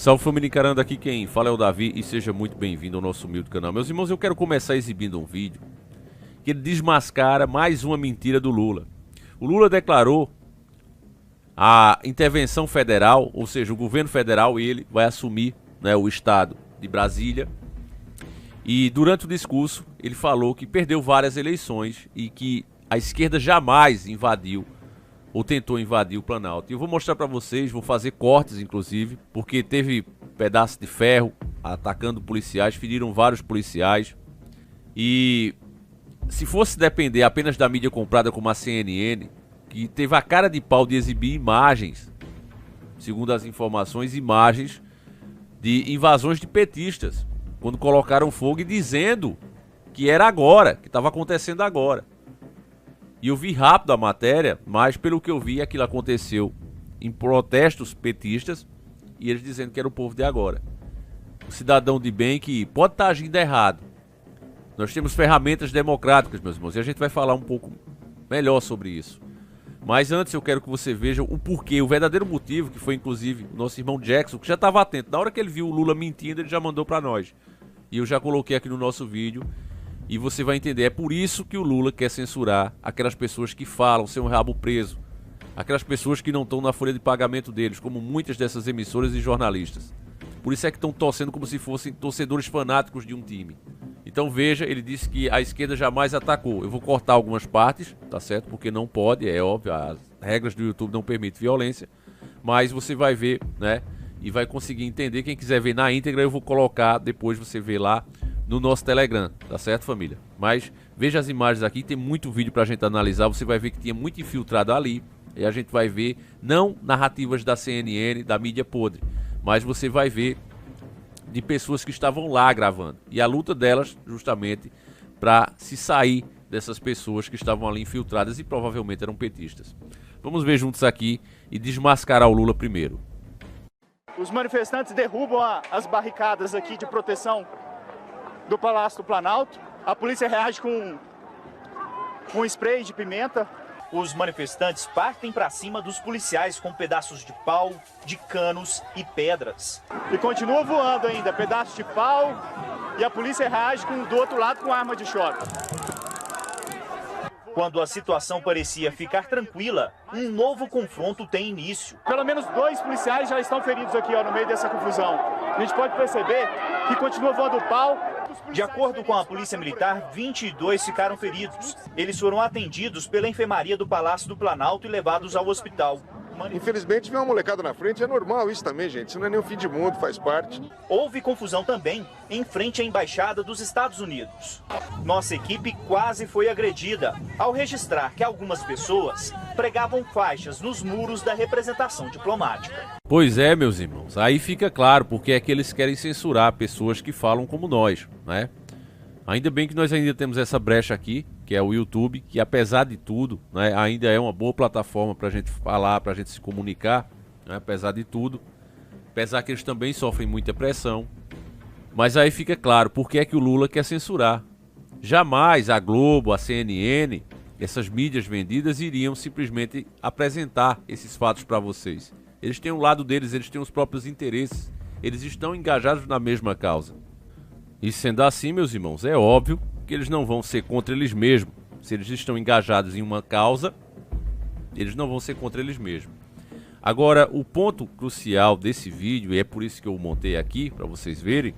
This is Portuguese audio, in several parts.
Salve família encarando, aqui quem fala é o Davi e seja muito bem-vindo ao nosso humilde canal. Meus irmãos, eu quero começar exibindo um vídeo que ele desmascara mais uma mentira do Lula. O Lula declarou a intervenção federal, ou seja, o governo federal, ele vai assumir, né, o estado de Brasília. E durante o discurso ele falou que perdeu várias eleições e que a esquerda jamais invadiu ou tentou invadir o Planalto. E eu vou mostrar pra vocês, vou fazer cortes inclusive, porque teve pedaço de ferro atacando policiais, feriram vários policiais. E se fosse depender apenas da mídia comprada como a CNN, que teve a cara de pau de exibir imagens, segundo as informações, imagens de invasões de petistas, quando colocaram fogo e dizendo que era agora, que estava acontecendo agora. E eu vi rápido a matéria, mas pelo que eu vi, aquilo aconteceu em protestos petistas e eles dizendo que era o povo de agora. O cidadão de bem que pode estar agindo errado. Nós temos ferramentas democráticas, meus irmãos, e a gente vai falar um pouco melhor sobre isso. Mas antes eu quero que você veja o porquê, o verdadeiro motivo, que foi inclusive o nosso irmão Jackson, que já estava atento. Na hora que ele viu o Lula mentindo, ele já mandou para nós. E eu já coloquei aqui no nosso vídeo. E você vai entender, é por isso que o Lula quer censurar aquelas pessoas que falam sem um rabo preso. Aquelas pessoas que não estão na folha de pagamento deles, como muitas dessas emissoras e jornalistas. Por isso é que estão torcendo como se fossem torcedores fanáticos de um time. Então veja, ele disse que a esquerda jamais atacou. Eu vou cortar algumas partes, tá certo? Porque não pode, é óbvio, as regras do YouTube não permitem violência. Mas você vai ver, né? E vai conseguir entender. Quem quiser ver na íntegra, eu vou colocar, depois você vê lá no nosso Telegram, tá certo, família? Mas veja as imagens aqui, tem muito vídeo pra gente analisar. Você vai ver que tinha muito infiltrado ali. E a gente vai ver, não narrativas da CNN, da mídia podre, mas você vai ver de pessoas que estavam lá gravando. E a luta delas, justamente, pra se sair dessas pessoas que estavam ali infiltradas e provavelmente eram petistas. Vamos ver juntos aqui e desmascarar o Lula primeiro. Os manifestantes derrubam as barricadas aqui de proteção do Palácio do Planalto. A polícia reage com spray de pimenta. Os manifestantes partem para cima dos policiais com pedaços de pau, de canos e pedras. E continua voando ainda, pedaços de pau, e a polícia reage do outro lado com arma de choque. Quando a situação parecia ficar tranquila, um novo confronto tem início. Pelo menos 2 policiais já estão feridos aqui, no meio dessa confusão. A gente pode perceber que continua voando pau. De acordo com a Polícia Militar, 22 ficaram feridos. Eles foram atendidos pela enfermaria do Palácio do Planalto e levados ao hospital. Infelizmente vem uma molecada na frente, é normal isso também, gente. Isso não é nem o fim de mundo, faz parte. Houve confusão também em frente à Embaixada dos Estados Unidos. Nossa equipe quase foi agredida ao registrar que algumas pessoas pregavam faixas nos muros da representação diplomática. Pois é, meus irmãos, aí fica claro porque é que eles querem censurar pessoas que falam como nós, né? Ainda bem que nós ainda temos essa brecha aqui, que é o YouTube, que apesar de tudo, né, ainda é uma boa plataforma para a gente falar, para a gente se comunicar, né, apesar de tudo. Apesar que eles também sofrem muita pressão. Mas aí fica claro por que é que o Lula quer censurar. Jamais a Globo, a CNN, essas mídias vendidas iriam simplesmente apresentar esses fatos para vocês. Eles têm o lado deles, eles têm os próprios interesses. Eles estão engajados na mesma causa. E sendo assim, meus irmãos, é óbvio que eles não vão ser contra eles mesmos. Se eles estão engajados em uma causa, eles não vão ser contra eles mesmos. Agora, o ponto crucial desse vídeo, e é por isso que eu montei aqui, para vocês verem,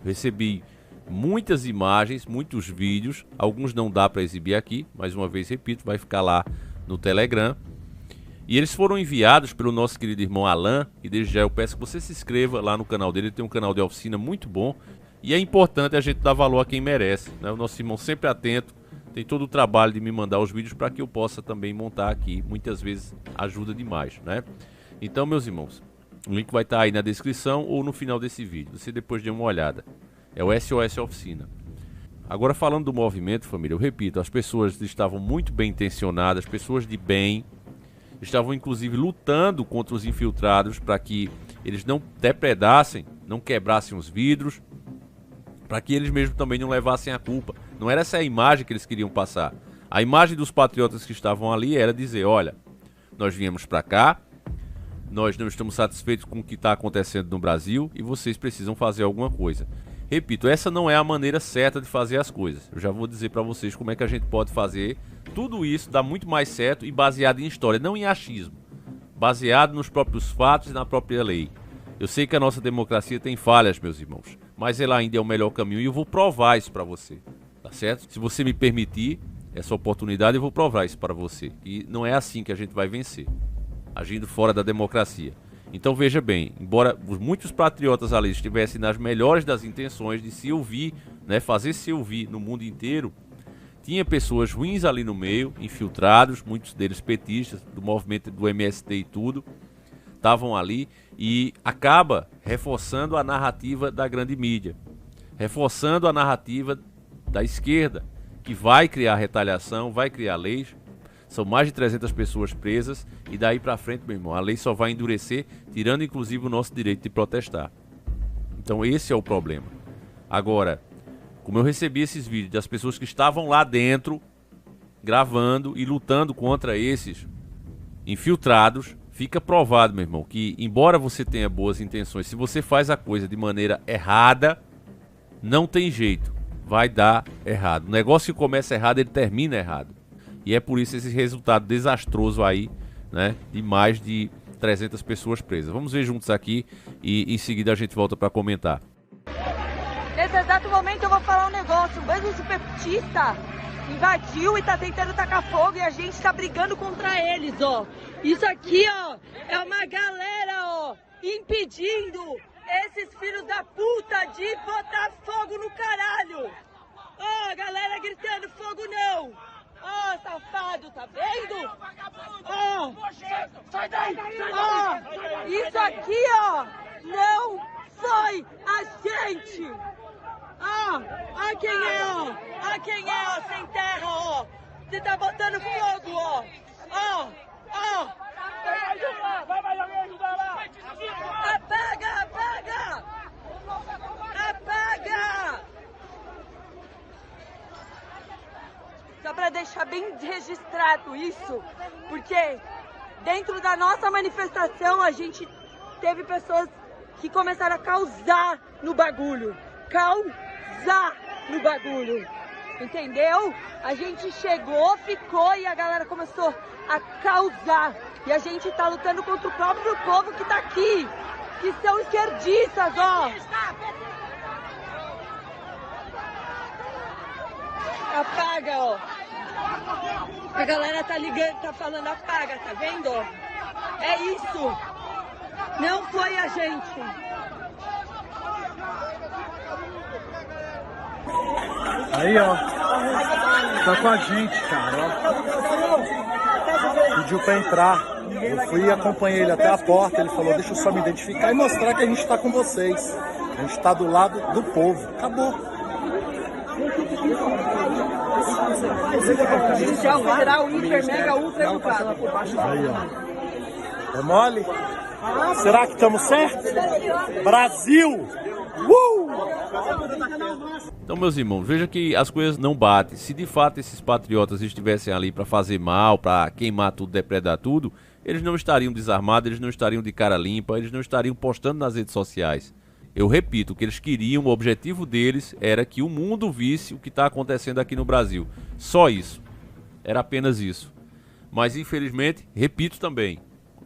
eu recebi muitas imagens, muitos vídeos, alguns não dá para exibir aqui, mais uma vez repito, vai ficar lá no Telegram. E eles foram enviados pelo nosso querido irmão Alan, e desde já eu peço que você se inscreva lá no canal dele, ele tem um canal de oficina muito bom. E é importante a gente dar valor a quem merece, né? O nosso irmão sempre atento, tem todo o trabalho de me mandar os vídeos para que eu possa também montar aqui. Muitas vezes ajuda demais, né? Então, meus irmãos, o link vai estar aí na descrição ou no final desse vídeo. Você depois dê uma olhada. É o SOS Oficina. Agora falando do movimento, família, eu repito, as pessoas estavam muito bem intencionadas, pessoas de bem, estavam inclusive lutando contra os infiltrados para que eles não depredassem, não quebrassem os vidros, para que eles mesmos também não levassem a culpa. Não era essa a imagem que eles queriam passar. A imagem dos patriotas que estavam ali era dizer, olha, nós viemos para cá, nós não estamos satisfeitos com o que está acontecendo no Brasil e vocês precisam fazer alguma coisa. Repito, essa não é a maneira certa de fazer as coisas. Eu já vou dizer para vocês como é que a gente pode fazer tudo isso, dá muito mais certo e baseado em história, não em achismo. Baseado nos próprios fatos e na própria lei. Eu sei que a nossa democracia tem falhas, meus irmãos, mas ela ainda é o melhor caminho e eu vou provar isso para você, tá certo? Se você me permitir essa oportunidade, eu vou provar isso para você. E não é assim que a gente vai vencer, agindo fora da democracia. Então veja bem, embora muitos patriotas ali estivessem nas melhores das intenções de se ouvir, né, fazer se ouvir no mundo inteiro, tinha pessoas ruins ali no meio, infiltrados, muitos deles petistas, do movimento do MST e tudo, estavam ali e acaba reforçando a narrativa da grande mídia, reforçando a narrativa da esquerda, que vai criar retaliação, vai criar leis. São mais de 300 pessoas presas e daí pra frente, meu irmão, a lei só vai endurecer, tirando inclusive o nosso direito de protestar. Então esse é o problema. Agora, como eu recebi esses vídeos das pessoas que estavam lá dentro, gravando e lutando contra esses infiltrados, fica provado, meu irmão, que embora você tenha boas intenções, se você faz a coisa de maneira errada, não tem jeito, vai dar errado. O negócio que começa errado, ele termina errado. E é por isso esse resultado desastroso aí, né, de mais de 300 pessoas presas. Vamos ver juntos aqui e em seguida a gente volta para comentar. Nesse exato momento eu vou falar um negócio. Um bando de petista invadiu e tá tentando tacar fogo e a gente tá brigando contra eles, ó. Isso aqui, ó, é uma galera, ó, impedindo esses filhos da puta de botar fogo no caralho. Ó, a galera gritando fogo não. Ó, safado, tá vendo? Ó, sai daí! Ó, isso aqui, ó, não foi a gente! Ó quem é, ó! Ó quem é, ó, sem terra, ó! Você tá botando fogo, ó! Ó! Vai alguém ajudar lá! Apaga! Só para deixar bem registrado isso, porque dentro da nossa manifestação a gente teve pessoas que começaram a causar no bagulho. Entendeu? A gente chegou, ficou e a galera começou a causar. E a gente tá lutando contra o próprio povo que tá aqui, que são esquerdistas, ó. Apaga, ó. A galera tá ligando, tá falando apaga, tá vendo? É isso. Não foi a gente. Aí, ó. Tá com a gente, cara, ó. Pediu pra entrar. Eu fui e acompanhei ele até a porta. Ele falou, deixa eu só me identificar e mostrar que a gente tá com vocês. A gente tá do lado do povo. Acabou. Policial Federal, Hiper, Mega, Ultra educado. Aí, ó. É mole? Será que estamos certos? Brasil! Então, meus irmãos, veja que as coisas não batem. Se de fato esses patriotas estivessem ali para fazer mal, para queimar tudo, depredar tudo, eles não estariam desarmados, eles não estariam de cara limpa, eles não estariam postando nas redes sociais. Eu repito, o que eles queriam, o objetivo deles era que o mundo visse o que está acontecendo aqui no Brasil. Só isso. Era apenas isso. Mas infelizmente, repito também,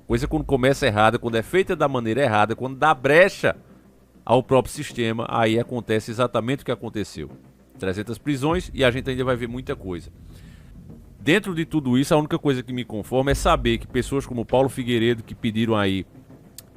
coisa quando começa errada, quando é feita da maneira errada, quando dá brecha ao próprio sistema, aí acontece exatamente o que aconteceu. 300 prisões e a gente ainda vai ver muita coisa. Dentro de tudo isso, a única coisa que me conforma é saber que pessoas como Paulo Figueiredo, que pediram aí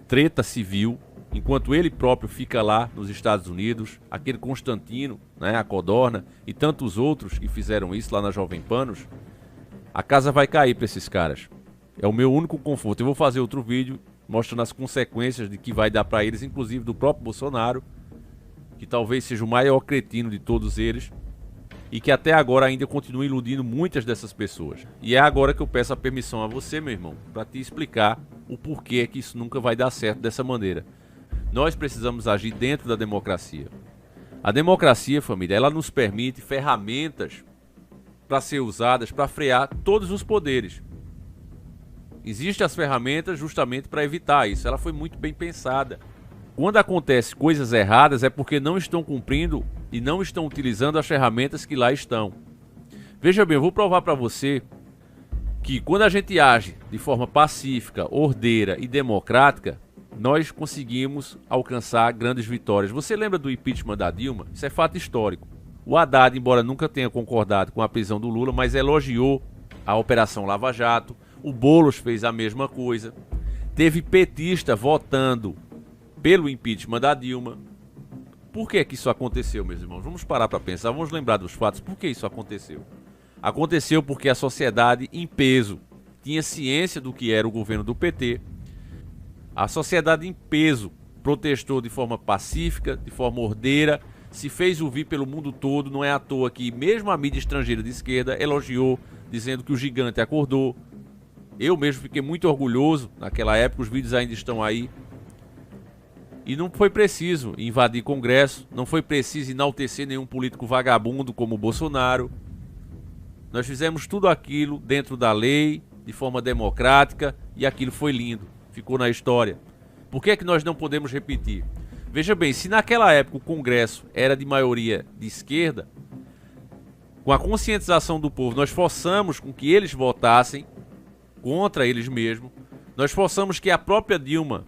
treta civil, enquanto ele próprio fica lá nos Estados Unidos, aquele Constantino, né, a Codorna e tantos outros que fizeram isso lá na Jovem Panos, a casa vai cair para esses caras. É o meu único conforto. Eu vou fazer outro vídeo mostrando as consequências de que vai dar para eles, inclusive do próprio Bolsonaro, que talvez seja o maior cretino de todos eles e que até agora ainda continua iludindo muitas dessas pessoas. E é agora que eu peço a permissão a você, meu irmão, para te explicar o porquê que isso nunca vai dar certo dessa maneira. Nós precisamos agir dentro da democracia. A democracia, família, ela nos permite ferramentas para ser usadas para frear todos os poderes. Existem as ferramentas justamente para evitar isso. Ela foi muito bem pensada. Quando acontece coisas erradas é porque não estão cumprindo e não estão utilizando as ferramentas que lá estão. Veja bem, eu vou provar para você que quando a gente age de forma pacífica, ordeira e democrática, nós conseguimos alcançar grandes vitórias. Você lembra do impeachment da Dilma? Isso é fato histórico. O Haddad, embora nunca tenha concordado com a prisão do Lula, mas elogiou a Operação Lava Jato. O Boulos fez a mesma coisa. Teve petista votando pelo impeachment da Dilma. Por que isso aconteceu, meus irmãos? Vamos parar para pensar, vamos lembrar dos fatos. Por que isso aconteceu? Aconteceu porque a sociedade em peso tinha ciência do que era o governo do PT. A sociedade em peso protestou de forma pacífica, de forma ordeira, se fez ouvir pelo mundo todo. Não é à toa que mesmo a mídia estrangeira de esquerda elogiou, dizendo que o gigante acordou. Eu mesmo fiquei muito orgulhoso naquela época, os vídeos ainda estão aí. E não foi preciso invadir Congresso, não foi preciso enaltecer nenhum político vagabundo como o Bolsonaro. Nós fizemos tudo aquilo dentro da lei, de forma democrática, e aquilo foi lindo, ficou na história. Por que é que nós não podemos repetir? Veja bem, se naquela época o Congresso era de maioria de esquerda, com a conscientização do povo, nós forçamos com que eles votassem contra eles mesmos, nós forçamos que a própria Dilma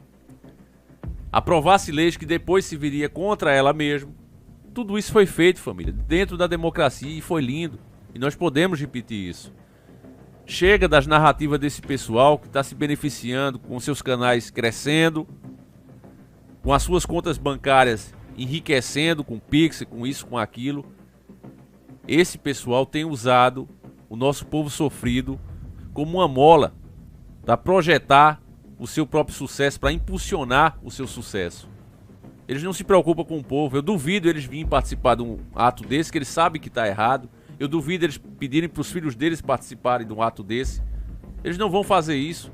aprovasse leis que depois se viria contra ela mesma. Tudo isso foi feito, família, dentro da democracia, e foi lindo. E nós podemos repetir isso. Chega das narrativas desse pessoal que está se beneficiando, com seus canais crescendo, com as suas contas bancárias enriquecendo, com Pix, com isso, com aquilo. Esse pessoal tem usado o nosso povo sofrido como uma mola para projetar o seu próprio sucesso, para impulsionar o seu sucesso. Eles não se preocupam com o povo. Eu duvido eles virem participar de um ato desse, que eles sabem que está errado. Eu duvido eles pedirem para os filhos deles participarem de um ato desse. Eles não vão fazer isso.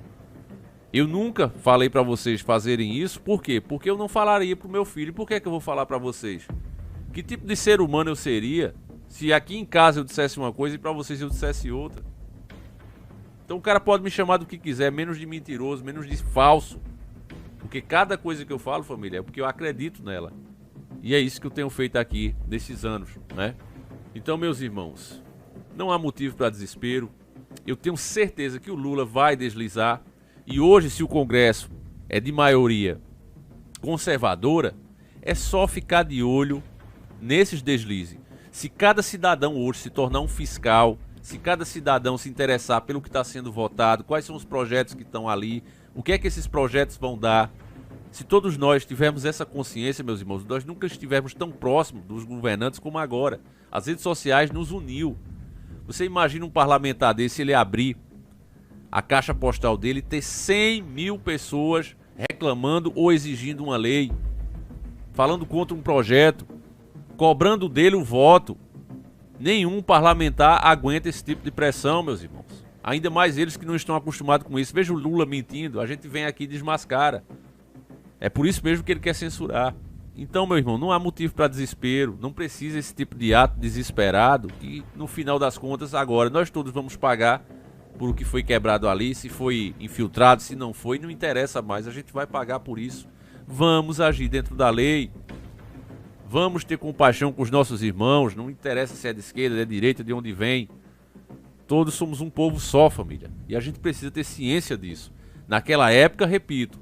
Eu nunca falei para vocês fazerem isso. Por quê? Porque eu não falaria para o meu filho. Por que é que eu vou falar para vocês? Que tipo de ser humano eu seria se aqui em casa eu dissesse uma coisa e para vocês eu dissesse outra? Então o cara pode me chamar do que quiser, menos de mentiroso, menos de falso. Porque cada coisa que eu falo, família, é porque eu acredito nela. E é isso que eu tenho feito aqui nesses anos, né? Então, meus irmãos, não há motivo para desespero. Eu tenho certeza que o Lula vai deslizar. E hoje, se o Congresso é de maioria conservadora, é só ficar de olho nesses deslizes. Se cada cidadão hoje se tornar um fiscal, se cada cidadão se interessar pelo que está sendo votado, quais são os projetos que estão ali, o que é que esses projetos vão dar. Se todos nós tivermos essa consciência, meus irmãos, nós nunca estivemos tão próximos dos governantes como agora. As redes sociais nos uniu. Você imagina um parlamentar desse, ele abrir a caixa postal dele e ter 100 mil pessoas reclamando ou exigindo uma lei, falando contra um projeto, cobrando dele o voto. Nenhum parlamentar aguenta esse tipo de pressão, meus irmãos. Ainda mais eles que não estão acostumados com isso. Veja o Lula mentindo, a gente vem aqui e desmascara. É por isso mesmo que ele quer censurar. Então, meu irmão, não há motivo para desespero. Não precisa esse tipo de ato desesperado. E no final das contas, agora, nós todos vamos pagar por o que foi quebrado ali. Se foi infiltrado, se não foi, não interessa mais. A gente vai pagar por isso. Vamos agir dentro da lei. Vamos ter compaixão com os nossos irmãos. Não interessa se é de esquerda, de direita, de onde vem. Todos somos um povo só, família. E a gente precisa ter ciência disso. Naquela época, repito,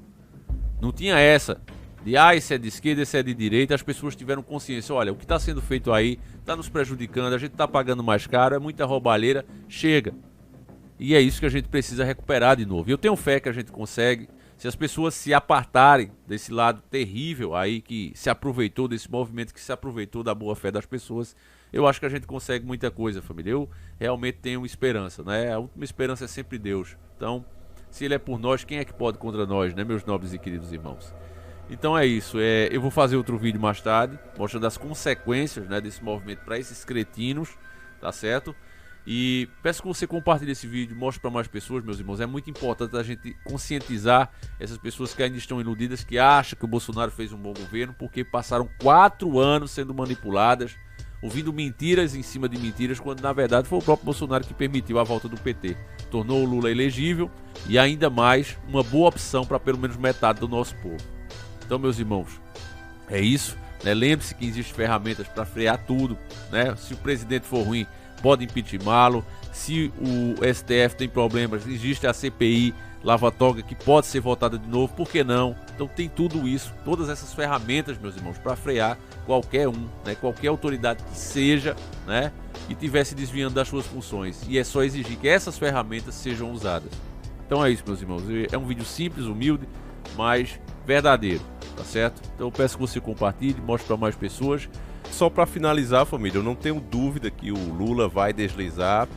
não tinha essa de esse é de esquerda, esse é de direita. As pessoas tiveram consciência. Olha, o que está sendo feito aí está nos prejudicando. A gente está pagando mais caro, é muita roubalheira. Chega. E é isso que a gente precisa recuperar de novo. E eu tenho fé que a gente consegue. Se as pessoas se apartarem desse lado terrível aí que se aproveitou desse movimento, que se aproveitou da boa fé das pessoas, eu acho que a gente consegue muita coisa, família. Eu realmente tenho esperança, né? A última esperança é sempre Deus. Então, se Ele é por nós, quem é que pode contra nós, né, meus nobres e queridos irmãos? Então é isso. Eu vou fazer outro vídeo mais tarde, mostrando as consequências, né, desse movimento para esses cretinos, tá certo? E peço que você compartilhe esse vídeo, mostre para mais pessoas, meus irmãos. É muito importante a gente conscientizar essas pessoas que ainda estão iludidas, que acham que o Bolsonaro fez um bom governo, porque passaram 4 anos sendo manipuladas. ouvindo mentiras em cima de mentiras, quando na verdade foi o próprio Bolsonaro que permitiu a volta do PT. Tornou o Lula elegível e ainda mais uma boa opção para pelo menos metade do nosso povo. Então, meus irmãos, é isso, né? Lembre-se que existem ferramentas para frear tudo, né? Se o presidente for ruim, pode impeachmá-lo. Se o STF tem problemas, existe a CPI lava-toga que pode ser votada de novo, por que não? Então tem tudo isso, todas essas ferramentas, meus irmãos, para frear qualquer um, né? Qualquer autoridade que seja, né? E estivesse desviando das suas funções. E é só exigir que essas ferramentas sejam usadas. Então é isso, meus irmãos. É um vídeo simples, humilde, mas verdadeiro, tá certo? Então eu peço que você compartilhe, mostre para mais pessoas. Só para finalizar, família, eu não tenho dúvida que o Lula vai deslizar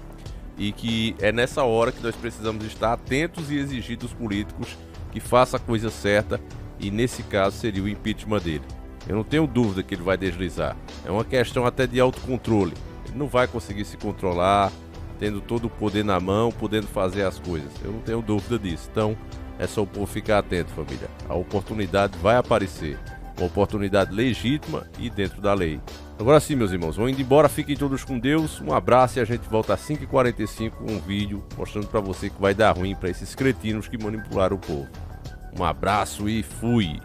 e que é nessa hora que nós precisamos estar atentos e exigir dos políticos que faça a coisa certa, e nesse caso seria o impeachment dele. Eu não tenho dúvida que ele vai deslizar. É uma questão até de autocontrole. Ele não vai conseguir se controlar, tendo todo o poder na mão, podendo fazer as coisas. Eu não tenho dúvida disso. Então, é só o povo ficar atento, família. A oportunidade vai aparecer. Uma oportunidade legítima e dentro da lei. Agora sim, meus irmãos, vão indo embora. Fiquem todos com Deus. Um abraço e a gente volta às 5h45 com um vídeo mostrando pra você que vai dar ruim pra esses cretinos que manipularam o povo. Um abraço e fui!